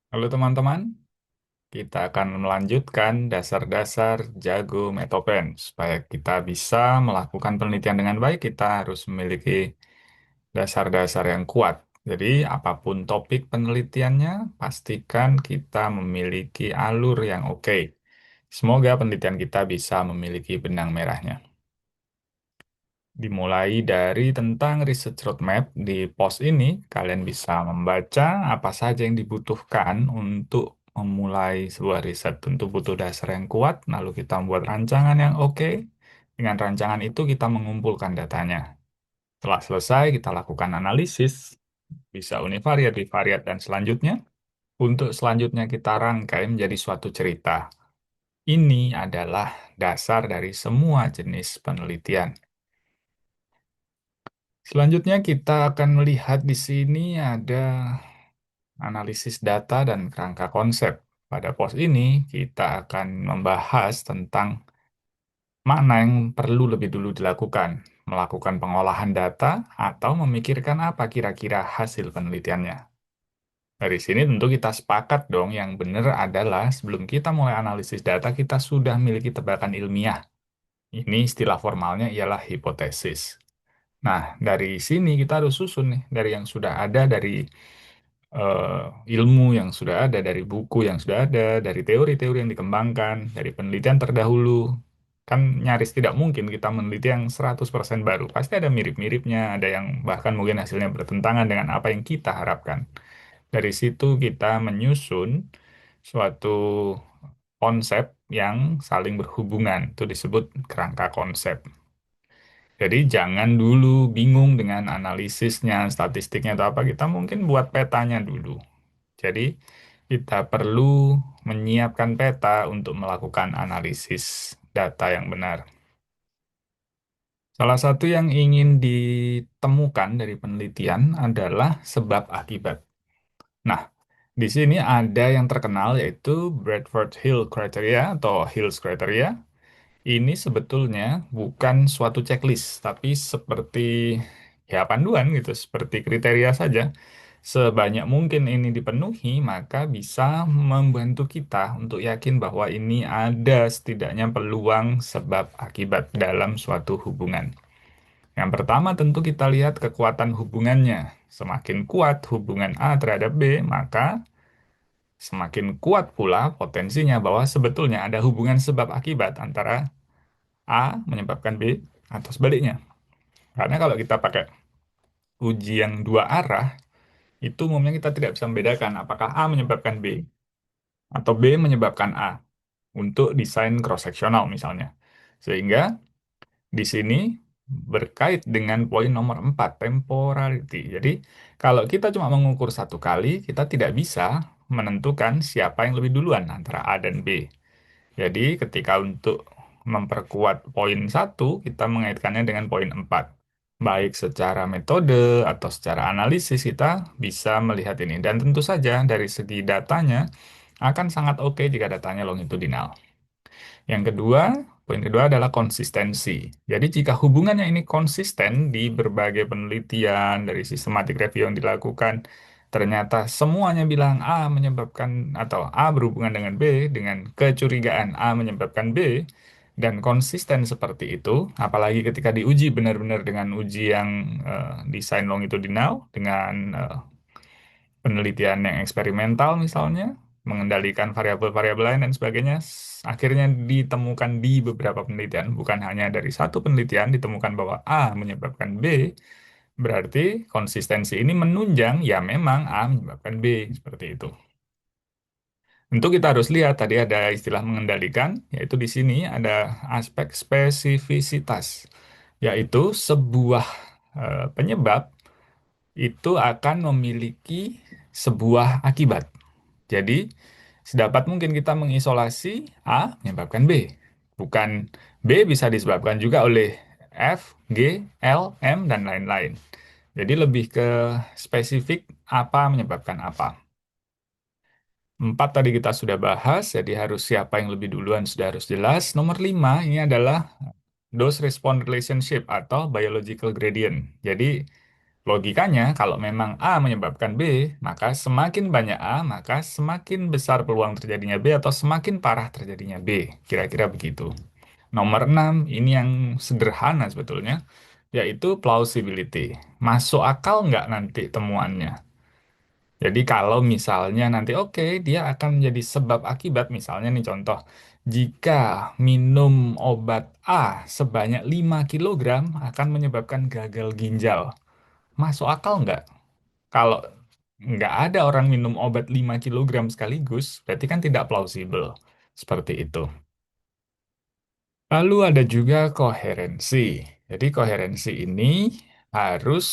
Halo teman-teman, kita akan melanjutkan dasar-dasar Jago Metopen. Supaya kita bisa melakukan penelitian dengan baik, kita harus memiliki dasar-dasar yang kuat. Jadi, apapun topik penelitiannya, pastikan kita memiliki alur yang oke. Semoga penelitian kita bisa memiliki benang merahnya. Dimulai dari tentang research roadmap di pos ini, kalian bisa membaca apa saja yang dibutuhkan untuk memulai sebuah riset. Tentu butuh dasar yang kuat, lalu kita membuat rancangan yang oke. Dengan rancangan itu kita mengumpulkan datanya. Setelah selesai, kita lakukan analisis, bisa univariat, bivariat, dan selanjutnya. Untuk selanjutnya kita rangkai menjadi suatu cerita. Ini adalah dasar dari semua jenis penelitian. Selanjutnya kita akan melihat di sini ada analisis data dan kerangka konsep. Pada pos ini kita akan membahas tentang mana yang perlu lebih dulu dilakukan, melakukan pengolahan data atau memikirkan apa kira-kira hasil penelitiannya. Dari sini tentu kita sepakat dong yang benar adalah sebelum kita mulai analisis data kita sudah memiliki tebakan ilmiah. Ini istilah formalnya ialah hipotesis. Nah, dari sini kita harus susun nih dari yang sudah ada dari ilmu yang sudah ada, dari buku yang sudah ada, dari teori-teori yang dikembangkan, dari penelitian terdahulu. Kan nyaris tidak mungkin kita meneliti yang 100% baru. Pasti ada mirip-miripnya, ada yang bahkan mungkin hasilnya bertentangan dengan apa yang kita harapkan. Dari situ kita menyusun suatu konsep yang saling berhubungan. Itu disebut kerangka konsep. Jadi jangan dulu bingung dengan analisisnya, statistiknya atau apa. Kita mungkin buat petanya dulu. Jadi, kita perlu menyiapkan peta untuk melakukan analisis data yang benar. Salah satu yang ingin ditemukan dari penelitian adalah sebab akibat. Nah, di sini ada yang terkenal yaitu Bradford Hill Criteria atau Hills Criteria. Ini sebetulnya bukan suatu checklist, tapi seperti ya panduan gitu, seperti kriteria saja. Sebanyak mungkin ini dipenuhi, maka bisa membantu kita untuk yakin bahwa ini ada setidaknya peluang sebab akibat dalam suatu hubungan. Yang pertama tentu kita lihat kekuatan hubungannya. Semakin kuat hubungan A terhadap B, maka semakin kuat pula potensinya bahwa sebetulnya ada hubungan sebab akibat antara A menyebabkan B atau sebaliknya. Karena kalau kita pakai uji yang dua arah, itu umumnya kita tidak bisa membedakan apakah A menyebabkan B atau B menyebabkan A untuk desain cross-seksional misalnya. Sehingga di sini berkait dengan poin nomor 4, temporality. Jadi kalau kita cuma mengukur satu kali, kita tidak bisa menentukan siapa yang lebih duluan antara A dan B. Jadi ketika untuk memperkuat poin satu, kita mengaitkannya dengan poin 4. Baik secara metode atau secara analisis kita bisa melihat ini. Dan tentu saja dari segi datanya akan sangat oke jika datanya longitudinal. Yang kedua, poin kedua adalah konsistensi. Jadi jika hubungannya ini konsisten di berbagai penelitian dari sistematik review yang dilakukan, ternyata semuanya bilang A menyebabkan atau A berhubungan dengan B dengan kecurigaan A menyebabkan B dan konsisten seperti itu, apalagi ketika diuji benar-benar dengan uji yang desain longitudinal dengan penelitian yang eksperimental misalnya, mengendalikan variabel-variabel lain dan sebagainya, akhirnya ditemukan di beberapa penelitian, bukan hanya dari satu penelitian ditemukan bahwa A menyebabkan B, berarti konsistensi ini menunjang ya memang A menyebabkan B, seperti itu. Tentu kita harus lihat tadi ada istilah mengendalikan, yaitu di sini ada aspek spesifisitas, yaitu sebuah penyebab itu akan memiliki sebuah akibat. Jadi, sedapat mungkin kita mengisolasi A menyebabkan B. Bukan B bisa disebabkan juga oleh F, G, L, M, dan lain-lain. Jadi lebih ke spesifik apa menyebabkan apa. 4 tadi kita sudah bahas, jadi harus siapa yang lebih duluan sudah harus jelas. Nomor 5 ini adalah dose-response relationship atau biological gradient. Jadi Logikanya, kalau memang A menyebabkan B, maka semakin banyak A, maka semakin besar peluang terjadinya B atau semakin parah terjadinya B. Kira-kira begitu. Nomor 6, ini yang sederhana sebetulnya, yaitu plausibility. Masuk akal nggak nanti temuannya? Jadi kalau misalnya nanti oke, dia akan menjadi sebab akibat, misalnya nih contoh, jika minum obat A sebanyak 5 kilogram akan menyebabkan gagal ginjal. Masuk akal nggak? Kalau nggak ada orang minum obat 5 kilogram sekaligus, berarti kan tidak plausibel. Seperti itu. Lalu ada juga koherensi. Jadi koherensi ini harus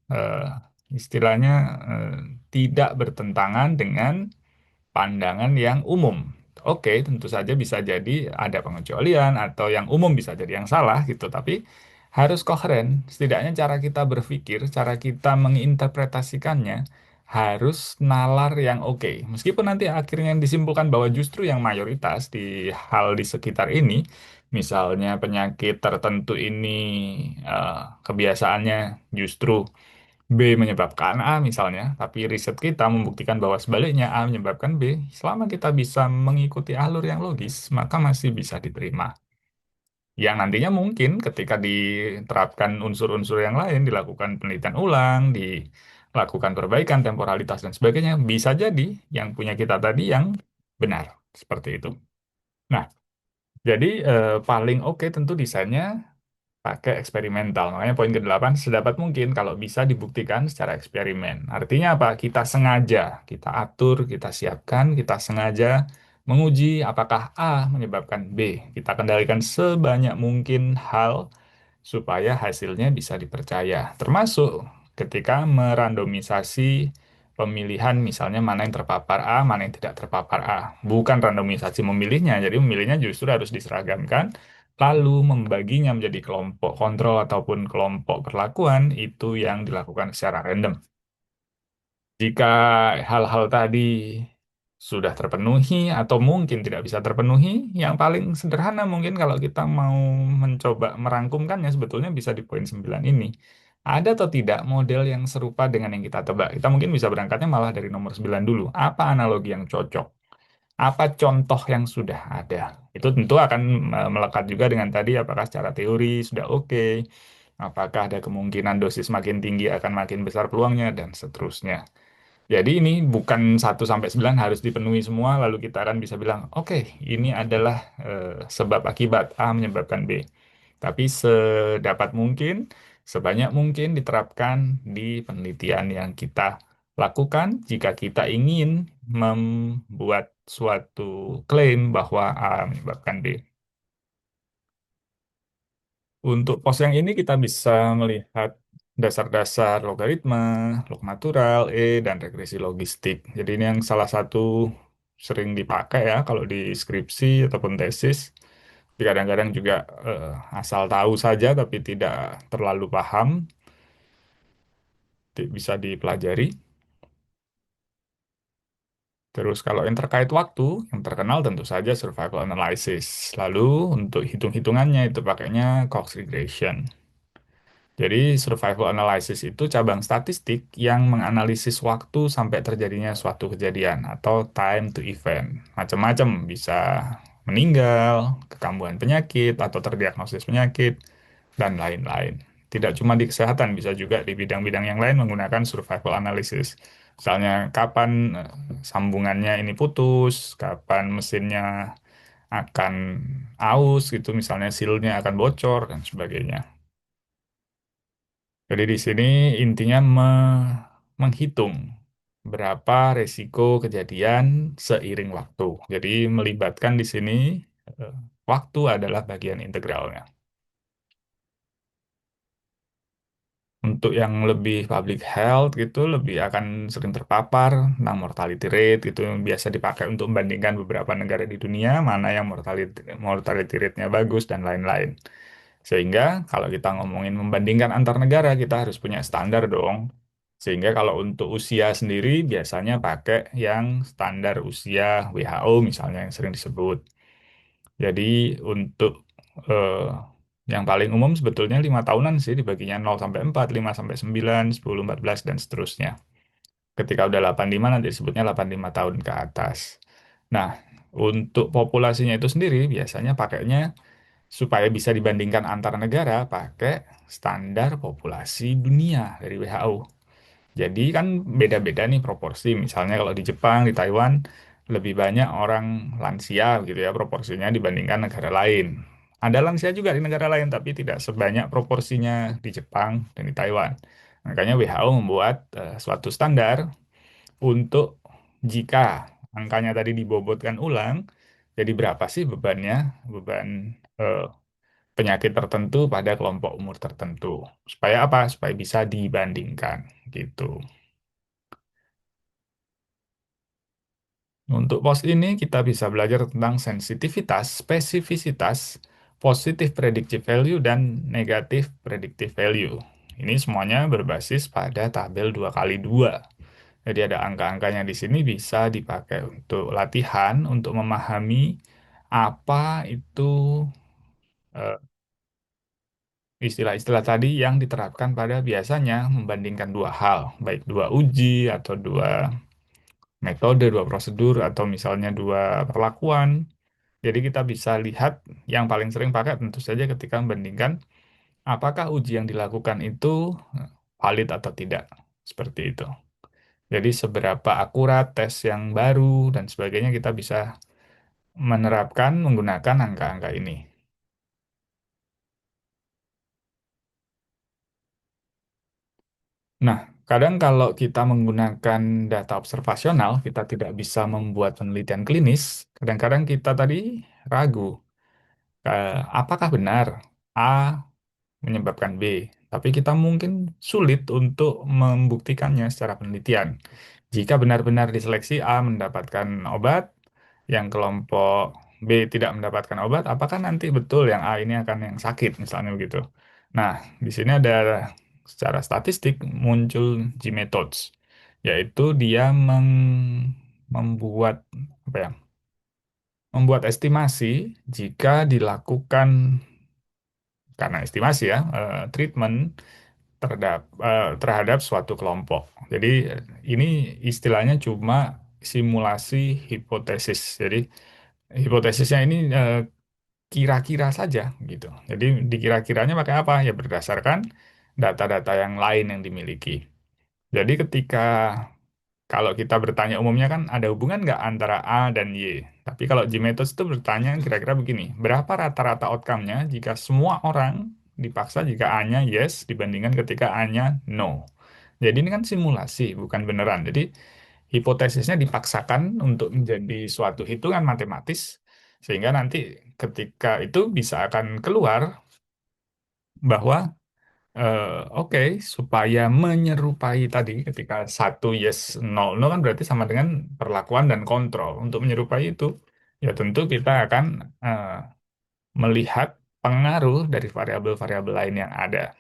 eh, istilahnya eh, tidak bertentangan dengan pandangan yang umum. Oke, tentu saja bisa jadi ada pengecualian atau yang umum bisa jadi yang salah gitu, tapi harus koheren. Setidaknya cara kita berpikir, cara kita menginterpretasikannya harus nalar yang oke. Meskipun nanti akhirnya disimpulkan bahwa justru yang mayoritas di hal di sekitar ini, misalnya penyakit tertentu ini eh, kebiasaannya justru B menyebabkan A misalnya, tapi riset kita membuktikan bahwa sebaliknya A menyebabkan B, selama kita bisa mengikuti alur yang logis, maka masih bisa diterima. Yang nantinya mungkin ketika diterapkan unsur-unsur yang lain, dilakukan penelitian ulang, dilakukan perbaikan temporalitas dan sebagainya, bisa jadi yang punya kita tadi yang benar, seperti itu. Nah, jadi paling oke tentu desainnya pakai eksperimental. Makanya poin ke-8, sedapat mungkin kalau bisa dibuktikan secara eksperimen. Artinya apa? Kita sengaja, kita atur, kita siapkan, kita sengaja menguji apakah A menyebabkan B. Kita kendalikan sebanyak mungkin hal supaya hasilnya bisa dipercaya. Termasuk ketika merandomisasi pemilihan misalnya mana yang terpapar A, mana yang tidak terpapar A. Bukan randomisasi memilihnya, jadi memilihnya justru harus diseragamkan, lalu membaginya menjadi kelompok kontrol ataupun kelompok perlakuan itu yang dilakukan secara random. Jika hal-hal tadi sudah terpenuhi atau mungkin tidak bisa terpenuhi, yang paling sederhana mungkin kalau kita mau mencoba merangkumkannya sebetulnya bisa di poin 9 ini. Ada atau tidak model yang serupa dengan yang kita tebak? Kita mungkin bisa berangkatnya malah dari nomor 9 dulu. Apa analogi yang cocok? Apa contoh yang sudah ada? Itu tentu akan melekat juga dengan tadi apakah secara teori sudah oke, apakah ada kemungkinan dosis makin tinggi akan makin besar peluangnya, dan seterusnya. Jadi ini bukan 1 sampai 9 harus dipenuhi semua, lalu kita akan bisa bilang, oke, ini adalah sebab akibat A menyebabkan B. Tapi sedapat mungkin, sebanyak mungkin diterapkan di penelitian yang kita lakukan jika kita ingin membuat suatu klaim bahwa A menyebabkan B. Untuk pos yang ini kita bisa melihat dasar-dasar logaritma, log natural, dan regresi logistik. Jadi ini yang salah satu sering dipakai ya kalau di skripsi ataupun tesis. Tapi kadang-kadang juga asal tahu saja tapi tidak terlalu paham, bisa dipelajari. Terus kalau yang terkait waktu, yang terkenal tentu saja survival analysis. Lalu untuk hitung-hitungannya itu pakainya Cox regression. Jadi survival analysis itu cabang statistik yang menganalisis waktu sampai terjadinya suatu kejadian atau time to event. Macam-macam, bisa meninggal, kekambuhan penyakit atau terdiagnosis penyakit, dan lain-lain. Tidak cuma di kesehatan, bisa juga di bidang-bidang yang lain menggunakan survival analysis. Misalnya kapan sambungannya ini putus, kapan mesinnya akan aus gitu, misalnya sealnya akan bocor dan sebagainya. Jadi di sini intinya menghitung berapa resiko kejadian seiring waktu. Jadi melibatkan di sini eh, waktu adalah bagian integralnya. Untuk yang lebih public health gitu, lebih akan sering terpapar tentang mortality rate gitu, yang biasa dipakai untuk membandingkan beberapa negara di dunia, mana yang mortality rate-nya bagus dan lain-lain. Sehingga kalau kita ngomongin membandingkan antar negara, kita harus punya standar dong. Sehingga kalau untuk usia sendiri biasanya pakai yang standar usia WHO misalnya yang sering disebut. Jadi untuk eh, Yang paling umum sebetulnya 5 tahunan sih, dibaginya 0 sampai 4, 5 sampai 9, 10, 14, dan seterusnya. Ketika udah 85 nanti disebutnya 85 tahun ke atas. Nah, untuk populasinya itu sendiri biasanya pakainya supaya bisa dibandingkan antar negara pakai standar populasi dunia dari WHO. Jadi kan beda-beda nih proporsi. Misalnya kalau di Jepang, di Taiwan lebih banyak orang lansia gitu ya proporsinya dibandingkan negara lain. Ada lansia juga di negara lain tapi tidak sebanyak proporsinya di Jepang dan di Taiwan. Makanya WHO membuat suatu standar untuk jika angkanya tadi dibobotkan ulang, jadi berapa sih bebannya, beban eh, penyakit tertentu pada kelompok umur tertentu. Supaya apa? Supaya bisa dibandingkan gitu. Untuk pos ini kita bisa belajar tentang sensitivitas, spesifisitas, positif predictive value, dan negatif predictive value. Ini semuanya berbasis pada tabel 2 kali 2. Jadi ada angka-angkanya di sini bisa dipakai untuk latihan, untuk memahami apa itu eh, istilah-istilah tadi yang diterapkan pada biasanya membandingkan dua hal, baik dua uji atau dua metode, dua prosedur, atau misalnya dua perlakuan. Jadi kita bisa lihat yang paling sering pakai tentu saja ketika membandingkan apakah uji yang dilakukan itu valid atau tidak. Seperti itu. Jadi seberapa akurat tes yang baru dan sebagainya kita bisa menerapkan menggunakan angka-angka ini. Nah, kadang kalau kita menggunakan data observasional, kita tidak bisa membuat penelitian klinis. Kadang-kadang kita tadi ragu, apakah benar A menyebabkan B. Tapi kita mungkin sulit untuk membuktikannya secara penelitian. Jika benar-benar diseleksi A mendapatkan obat, yang kelompok B tidak mendapatkan obat, apakah nanti betul yang A ini akan yang sakit, misalnya begitu. Nah, di sini ada secara statistik muncul G-methods, yaitu dia membuat apa ya? Membuat estimasi jika dilakukan karena estimasi ya, treatment terhadap suatu kelompok. Jadi ini istilahnya cuma simulasi hipotesis. Jadi hipotesisnya ini kira-kira saja gitu. Jadi dikira-kiranya pakai apa? Ya berdasarkan data-data yang lain yang dimiliki. Jadi ketika kalau kita bertanya umumnya kan ada hubungan nggak antara A dan Y. Tapi kalau G-methods itu bertanya kira-kira begini, berapa rata-rata outcome-nya jika semua orang dipaksa jika A-nya yes dibandingkan ketika A-nya no. Jadi ini kan simulasi, bukan beneran. Jadi hipotesisnya dipaksakan untuk menjadi suatu hitungan matematis, sehingga nanti ketika itu bisa akan keluar bahwa oke, supaya menyerupai tadi ketika satu yes nol nol kan berarti sama dengan perlakuan dan kontrol. Untuk menyerupai itu, ya tentu kita akan melihat pengaruh dari variabel-variabel lain yang ada.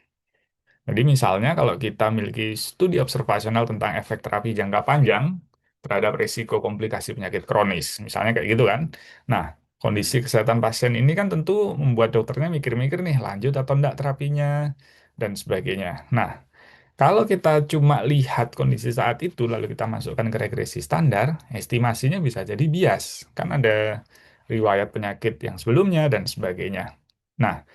Jadi misalnya kalau kita memiliki studi observasional tentang efek terapi jangka panjang terhadap risiko komplikasi penyakit kronis, misalnya kayak gitu kan. Nah, kondisi kesehatan pasien ini kan tentu membuat dokternya mikir-mikir nih, lanjut atau enggak terapinya, dan sebagainya. Nah, kalau kita cuma lihat kondisi saat itu, lalu kita masukkan ke regresi standar, estimasinya bisa jadi bias. Kan ada riwayat penyakit yang sebelumnya dan sebagainya. Nah,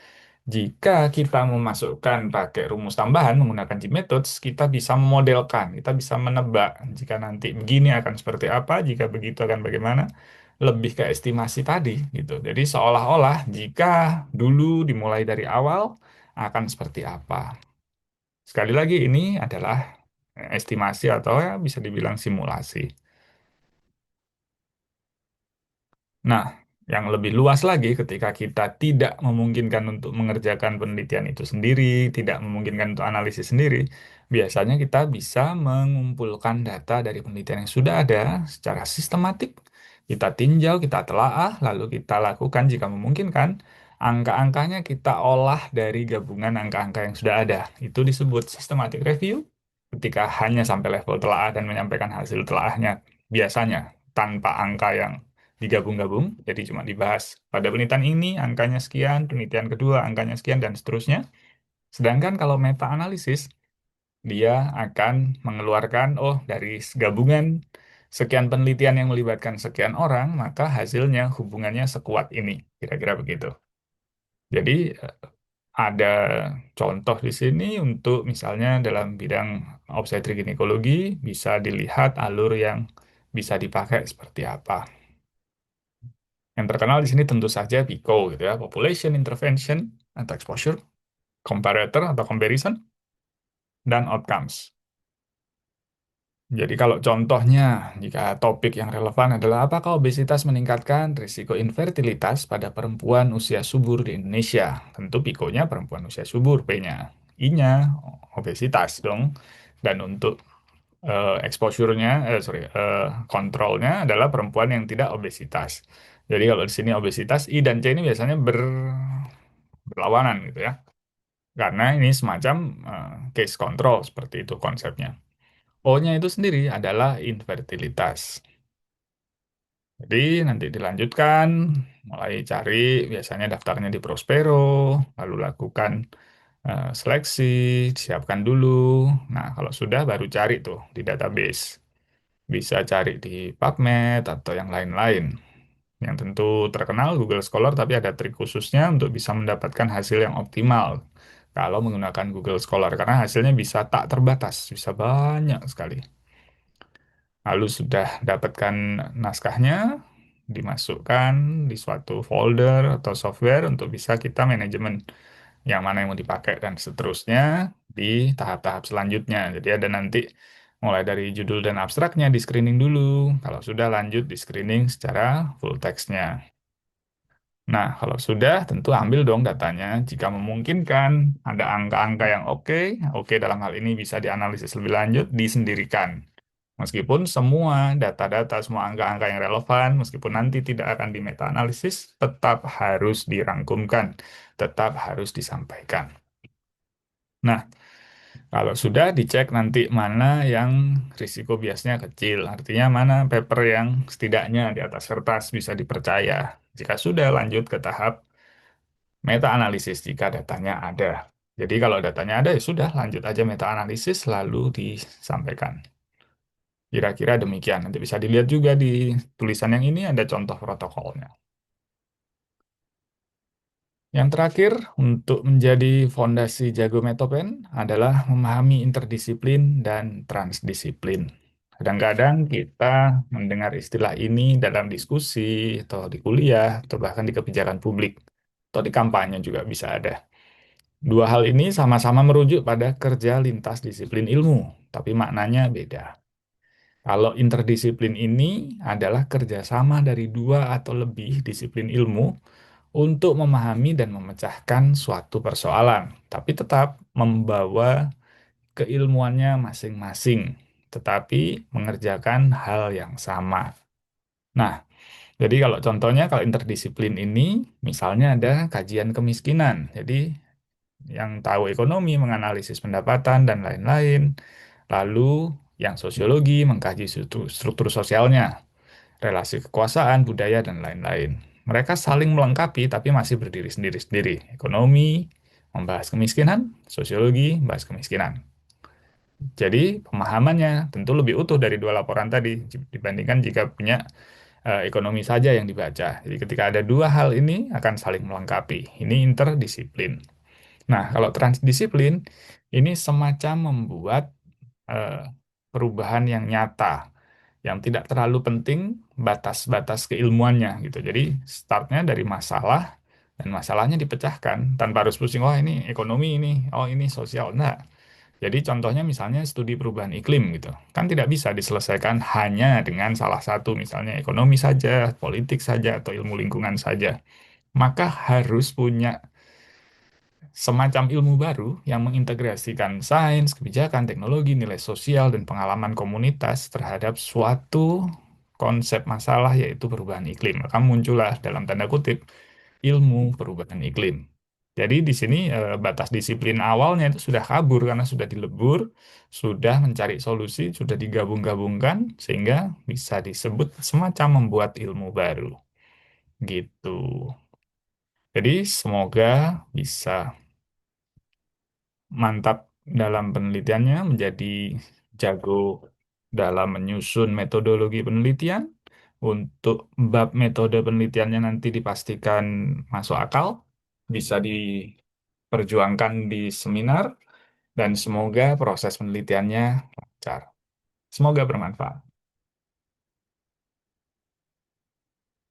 jika kita memasukkan pakai rumus tambahan menggunakan G-methods, kita bisa memodelkan, kita bisa menebak jika nanti begini akan seperti apa, jika begitu akan bagaimana, lebih ke estimasi tadi gitu. Jadi seolah-olah jika dulu dimulai dari awal akan seperti apa. Sekali lagi ini adalah estimasi atau ya bisa dibilang simulasi. Nah, yang lebih luas lagi ketika kita tidak memungkinkan untuk mengerjakan penelitian itu sendiri, tidak memungkinkan untuk analisis sendiri, biasanya kita bisa mengumpulkan data dari penelitian yang sudah ada secara sistematik, kita tinjau, kita telaah, lalu kita lakukan jika memungkinkan, angka-angkanya kita olah dari gabungan angka-angka yang sudah ada. Itu disebut systematic review ketika hanya sampai level telaah dan menyampaikan hasil telaahnya biasanya tanpa angka yang digabung-gabung, jadi cuma dibahas pada penelitian ini angkanya sekian, penelitian kedua angkanya sekian, dan seterusnya. Sedangkan kalau meta-analisis, dia akan mengeluarkan, oh dari gabungan sekian penelitian yang melibatkan sekian orang, maka hasilnya hubungannya sekuat ini, kira-kira begitu. Jadi ada contoh di sini untuk misalnya dalam bidang obstetrik ginekologi bisa dilihat alur yang bisa dipakai seperti apa. Yang terkenal di sini tentu saja PICO gitu ya, Population Intervention atau Exposure, Comparator atau Comparison, dan Outcomes. Jadi kalau contohnya, jika topik yang relevan adalah apakah obesitas meningkatkan risiko infertilitas pada perempuan usia subur di Indonesia? Tentu pikonya perempuan usia subur, P-nya. I-nya obesitas dong. Dan untuk exposure-nya, kontrolnya adalah perempuan yang tidak obesitas. Jadi kalau di sini obesitas, I dan C ini biasanya berlawanan gitu ya. Karena ini semacam case control, seperti itu konsepnya. O-nya itu sendiri adalah infertilitas. Jadi nanti dilanjutkan, mulai cari biasanya daftarnya di Prospero, lalu lakukan seleksi, siapkan dulu. Nah, kalau sudah baru cari tuh di database. Bisa cari di PubMed atau yang lain-lain. Yang tentu terkenal Google Scholar, tapi ada trik khususnya untuk bisa mendapatkan hasil yang optimal kalau menggunakan Google Scholar, karena hasilnya bisa tak terbatas, bisa banyak sekali. Lalu sudah dapatkan naskahnya, dimasukkan di suatu folder atau software untuk bisa kita manajemen yang mana yang mau dipakai dan seterusnya di tahap-tahap selanjutnya. Jadi ada nanti mulai dari judul dan abstraknya di screening dulu. Kalau sudah lanjut di screening secara full text-nya. Nah, kalau sudah, tentu ambil dong datanya. Jika memungkinkan, ada angka-angka yang oke, oke dalam hal ini bisa dianalisis lebih lanjut, disendirikan. Meskipun semua data-data, semua angka-angka yang relevan, meskipun nanti tidak akan di meta-analisis, tetap harus dirangkumkan, tetap harus disampaikan. Nah, kalau sudah dicek nanti mana yang risiko biasnya kecil, artinya mana paper yang setidaknya di atas kertas bisa dipercaya. Jika sudah lanjut ke tahap meta-analisis jika datanya ada. Jadi kalau datanya ada ya sudah lanjut aja meta-analisis lalu disampaikan. Kira-kira demikian. Nanti bisa dilihat juga di tulisan yang ini ada contoh protokolnya. Yang terakhir, untuk menjadi fondasi jago metopen adalah memahami interdisiplin dan transdisiplin. Kadang-kadang kita mendengar istilah ini dalam diskusi, atau di kuliah, atau bahkan di kebijakan publik, atau di kampanye juga bisa ada. Dua hal ini sama-sama merujuk pada kerja lintas disiplin ilmu, tapi maknanya beda. Kalau interdisiplin ini adalah kerjasama dari dua atau lebih disiplin ilmu untuk memahami dan memecahkan suatu persoalan, tapi tetap membawa keilmuannya masing-masing, tetapi mengerjakan hal yang sama. Nah, jadi kalau contohnya kalau interdisiplin ini, misalnya ada kajian kemiskinan. Jadi yang tahu ekonomi menganalisis pendapatan dan lain-lain. Lalu yang sosiologi mengkaji struktur sosialnya, relasi kekuasaan, budaya, dan lain-lain. Mereka saling melengkapi tapi masih berdiri sendiri-sendiri. Ekonomi membahas kemiskinan, sosiologi membahas kemiskinan. Jadi pemahamannya tentu lebih utuh dari dua laporan tadi dibandingkan jika punya ekonomi saja yang dibaca. Jadi ketika ada dua hal ini akan saling melengkapi. Ini interdisiplin. Nah, kalau transdisiplin ini semacam membuat eh, perubahan yang nyata, yang tidak terlalu penting batas-batas keilmuannya gitu. Jadi startnya dari masalah dan masalahnya dipecahkan tanpa harus pusing, oh ini ekonomi ini, oh ini sosial. Enggak. Jadi contohnya misalnya studi perubahan iklim gitu. Kan tidak bisa diselesaikan hanya dengan salah satu, misalnya ekonomi saja, politik saja, atau ilmu lingkungan saja. Maka harus punya semacam ilmu baru yang mengintegrasikan sains, kebijakan, teknologi, nilai sosial, dan pengalaman komunitas terhadap suatu konsep masalah yaitu perubahan iklim. Maka muncullah dalam tanda kutip ilmu perubahan iklim. Jadi di sini batas disiplin awalnya itu sudah kabur karena sudah dilebur, sudah mencari solusi, sudah digabung-gabungkan sehingga bisa disebut semacam membuat ilmu baru gitu. Jadi semoga bisa mantap dalam penelitiannya, menjadi jago dalam menyusun metodologi penelitian. Untuk bab metode penelitiannya nanti dipastikan masuk akal, bisa diperjuangkan di seminar, dan semoga proses penelitiannya lancar. Semoga bermanfaat.